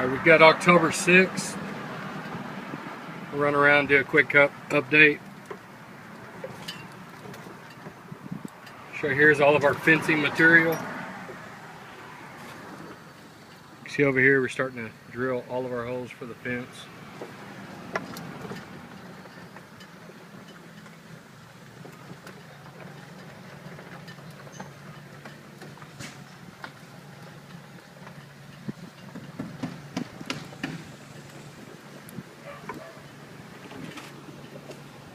Alright, we've got October 6th. We'll run around, do a quick update. So here's all of our fencing material. You see over here we're starting to drill all of our holes for the fence.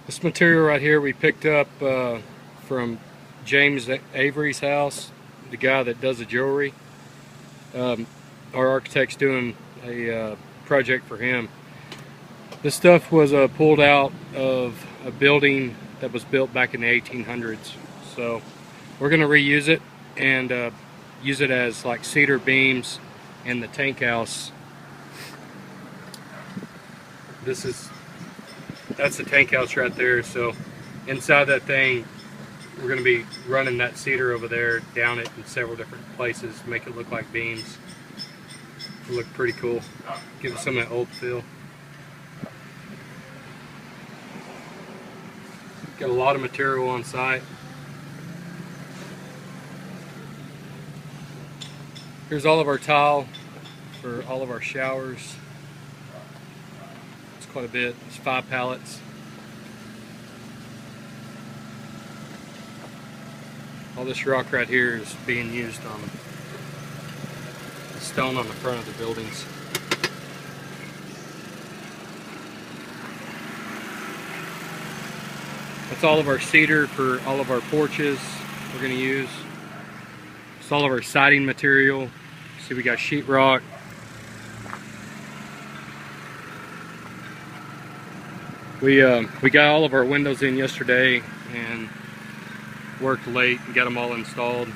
This material right here we picked up from James Avery's house, the guy that does the jewelry. Our architect's doing a project for him. This stuff was pulled out of a building that was built back in the 1800s. So we're going to reuse it and use it as like cedar beams in the tank house. That's the tank house right there. So inside that thing, we're going to be running that cedar over there, down it in several different places, make it look like beams. It'll look pretty cool. Give it some of that old feel. Got a lot of material on site. Here's all of our tile for all of our showers. It's quite a bit. It's 5 pallets. All this rock right here is being used on the stone on the front of the buildings. That's all of our cedar for all of our porches we're going to use. It's all of our siding material. See, we got sheetrock. We got all of our windows in yesterday and worked late and got them all installed.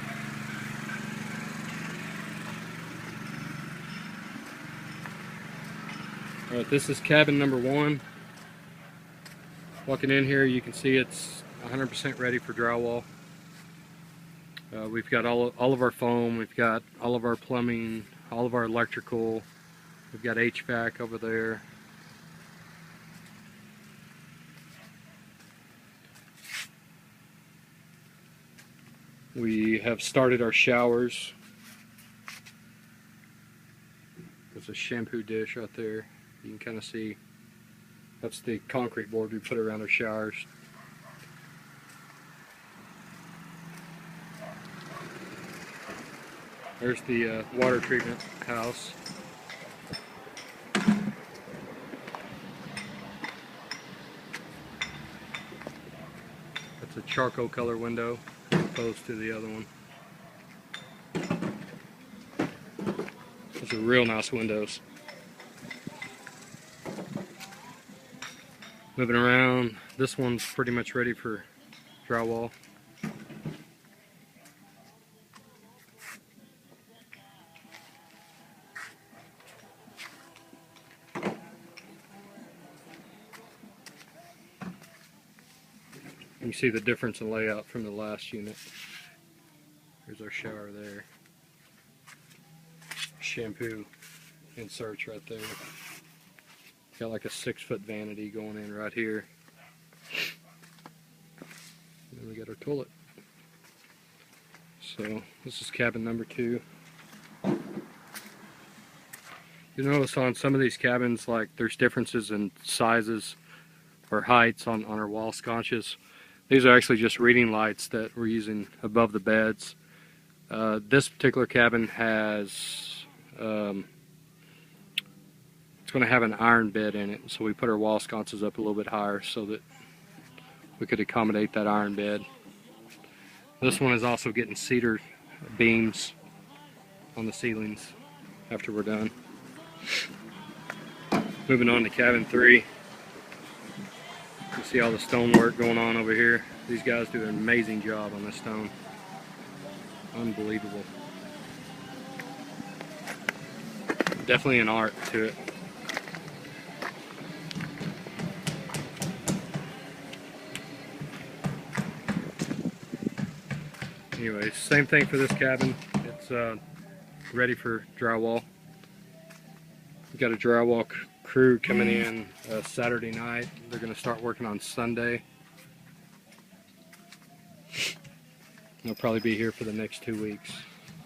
Alright, this is cabin number 1. Walking in here, you can see it's 100% ready for drywall. We've got all of our foam, we've got all of our plumbing, all of our electrical, we've got HVAC over there. We have started our showers. There's a shampoo dish right there. You can kind of see that's the concrete board we put around our showers. There's the water treatment house. That's a charcoal color window opposed to the other one. Those are real nice windows. Moving around, this one's pretty much ready for drywall. You see the difference in layout from the last unit. Here's our shower there. Shampoo inserts right there. Got like a 6-foot vanity going in right here. And then we got our toilet. So this is cabin number 2. You notice on some of these cabins, like there's differences in sizes or heights on our wall sconces. These are actually just reading lights that we're using above the beds. This particular cabin has it's going to have an iron bed in it, so we put our wall sconces up a little bit higher so that we could accommodate that iron bed. This one is also getting cedar beams on the ceilings after we're done. Moving on to cabin 3. You see all the stonework going on over here. These guys do an amazing job on this stone. Unbelievable. Definitely an art to it. Anyways, same thing for this cabin. It's ready for drywall. We've got a drywall crew coming in Saturday night. They're going to start working on Sunday. They'll probably be here for the next 2 weeks,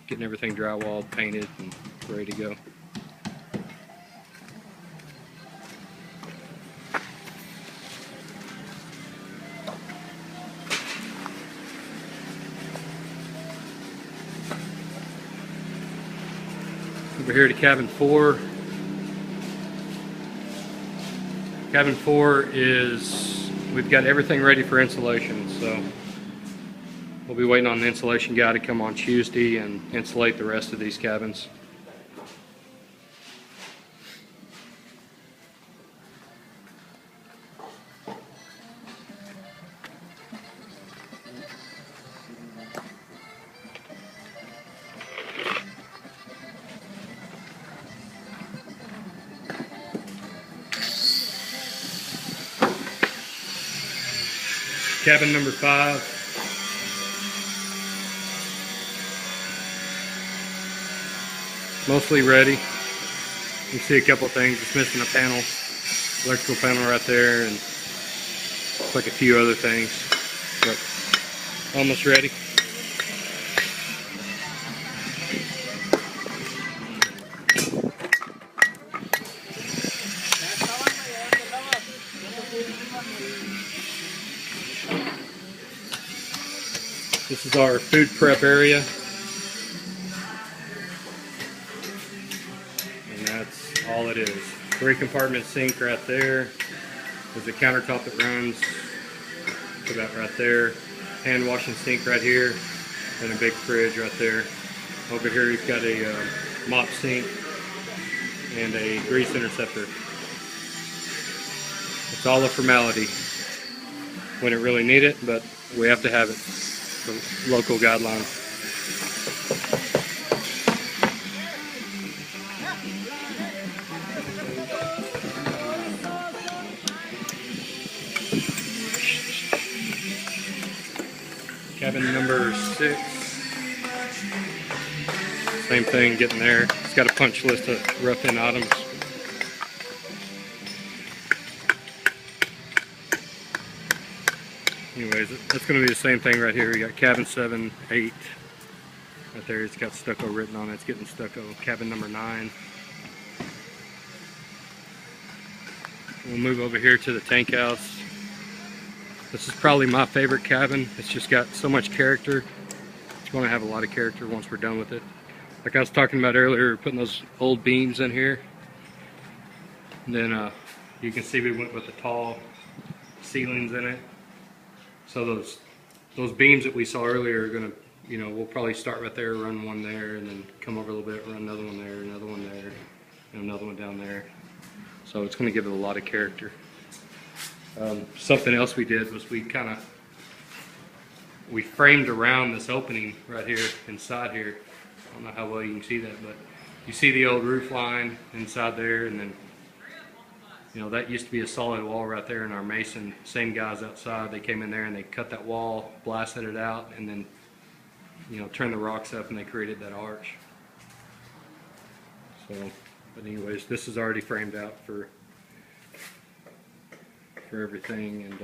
getting everything drywalled, painted, and ready to go. Over here to cabin 4. Cabin 4 is, we've got everything ready for insulation, so we'll be waiting on the insulation guy to come on Tuesday and insulate the rest of these cabins. Cabin number 5. Mostly ready. You see a couple of things. It's missing a panel, electrical panel right there, and it's like a few other things, but almost ready. This is our food prep area. And that's all it is. 3-compartment sink right there. There's a countertop that runs about right there. Hand washing sink right here. And a big fridge right there. Over here you've got a mop sink and a grease interceptor. It's all a formality when it really need it, but we have to have it. Local guidelines. Cabin number 6. Same thing, getting there. It's got a punch list of rough in items. Anyways, that's going to be the same thing right here. We got cabin 7, 8 right there. It's got stucco written on it. It's getting stucco. Cabin number 9. We'll move over here to the tank house. This is probably my favorite cabin. It's just got so much character. It's going to have a lot of character once we're done with it. Like I was talking about earlier, putting those old beams in here. And then you can see we went with the tall ceilings in it. So those beams that we saw earlier are gonna, we'll probably start right there, run one there, and then come over a little bit, run another one there, another one there, and another one down there. So it's gonna give it a lot of character. Something else we did was we framed around this opening right here, inside here. I don't know how well you can see that, but you see the old roof line inside there, and then that used to be a solid wall right there, and our mason, same guys outside, they came in there and they cut that wall, blasted it out, and then, turned the rocks up and they created that arch. So, but anyways, this is already framed out for everything, and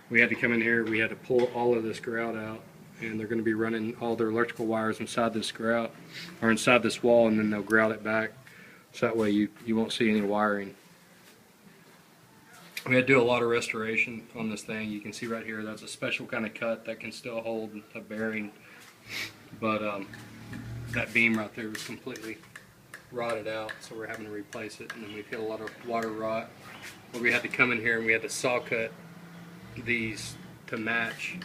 we had to come in here, we had to pull all of this grout out, and they're going to be running all their electrical wires inside this grout, or inside this wall, and then they'll grout it back, so that way you won't see any wiring. We had to do a lot of restoration on this thing. You can see right here, that's a special kind of cut that can still hold a bearing. But that beam right there was completely rotted out, so we're having to replace it. And then we've hit a lot of water rot. But we had to come in here and we had to saw cut these to match,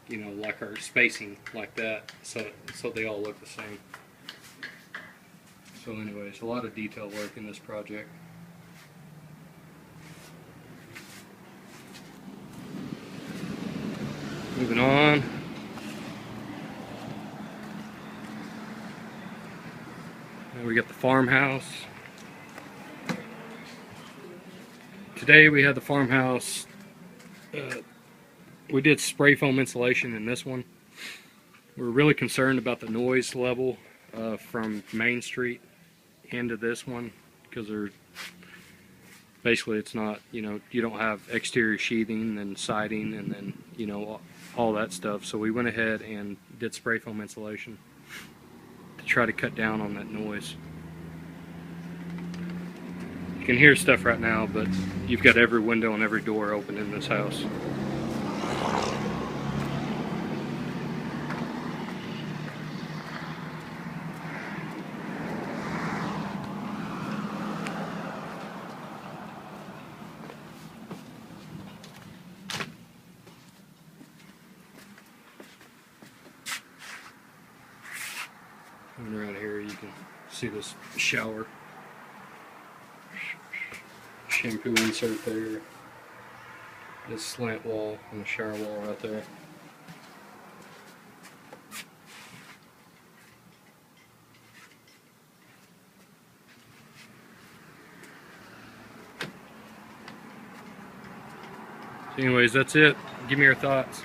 like our spacing like that, so they all look the same. So anyways, a lot of detail work in this project. Moving on. Now we got the farmhouse. Today we had the farmhouse. We did spray foam insulation in this one. We're really concerned about the noise level from Main Street into this one because they're basically, it's not, you know, you don't have exterior sheathing and siding and then, you know, all that stuff. So we went ahead and did spray foam insulation to try to cut down on that noise. You can hear stuff right now, but you've got every window and every door open in this house. And around here you can see this shower. Shampoo insert there. This slant wall and the shower wall right there. So anyways, that's it. Give me your thoughts.